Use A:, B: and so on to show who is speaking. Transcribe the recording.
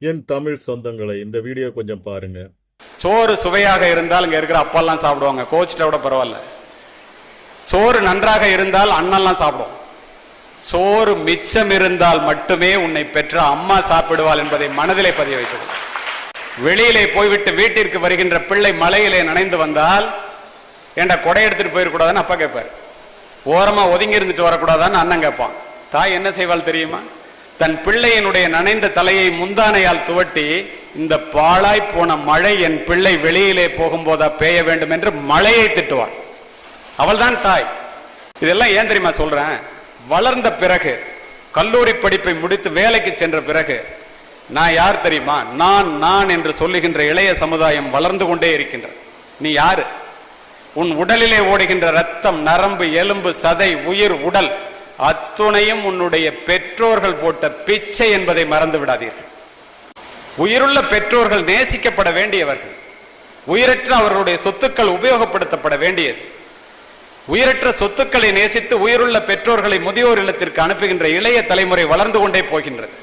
A: என் தமிழ் சொந்தங்களை இந்த வீடியோ கொஞ்சம் பாருங்க.
B: சோறு சுவையாக இருந்தால் இங்க இருக்கிற அப்பாலாம் சாப்பிடுவாங்க, கோச்சிட்ட விட பரவாயில்ல. சோறு நன்றாக இருந்தால் அண்ணெல்லாம் சாப்பிடுவோம். சோறு மிச்சம் இருந்தால் மட்டுமே உன்னை பெற்ற அம்மா சாப்பிடுவாள் என்பதை மனதிலே பதிய வைத்தது. வெளியிலே போய்விட்டு வீட்டிற்கு வருகின்ற பிள்ளை மலையிலே நனைந்து வந்தால் ஏண்டா கொடை எடுத்துட்டு போயிடக்கூடாதுன்னு அப்பா கேட்பார். ஓரமா ஒதுங்கி இருந்துட்டு வரக்கூடாதான்னு அண்ணன் கேட்பான். தாய் என்ன செய்வாள் தெரியுமா? தன் பிள்ளையினுடைய நனைந்த தலையை முந்தானையால் துவட்டி, இந்த பாழாய் போன மழை என் பிள்ளை வெளியிலே போகும்போதா பெய்ய வேண்டும் என்று மழையை திட்டுவாள். அவள்தான் தாய். இதெல்லாம் ஏன் தெரியுமா சொல்றேன்? வளர்ந்த பிறகு, கல்லூரி படிப்பை முடித்து வேலைக்கு சென்ற பிறகு, நான் யார் தெரியுமா? நான் என்று சொல்லுகின்ற இளைய சமுதாயம் வளர்ந்து கொண்டே இருக்கின்றது. நீ யாரு? உன் உடலிலே ஓடுகின்ற ரத்தம், நரம்பு, எலும்பு, சதை, உயிர், உடல் அத்துணையும் உன்னுடைய பெற்றோர்கள் போட்ட பிச்சை என்பதை மறந்து விடாதீர்கள். உயிருள்ள பெற்றோர்கள் நேசிக்கப்பட வேண்டியவர்கள். உயிரற்ற அவர்களுடைய சொத்துக்கள் உபயோகப்படுத்தப்பட வேண்டியது. உயிரற்ற சொத்துக்களை நேசித்து உயிருள்ள பெற்றோர்களை முதியோர் இல்லத்திற்கு அனுப்புகின்ற இளைய தலைமுறை வளர்ந்து கொண்டே போகின்றது.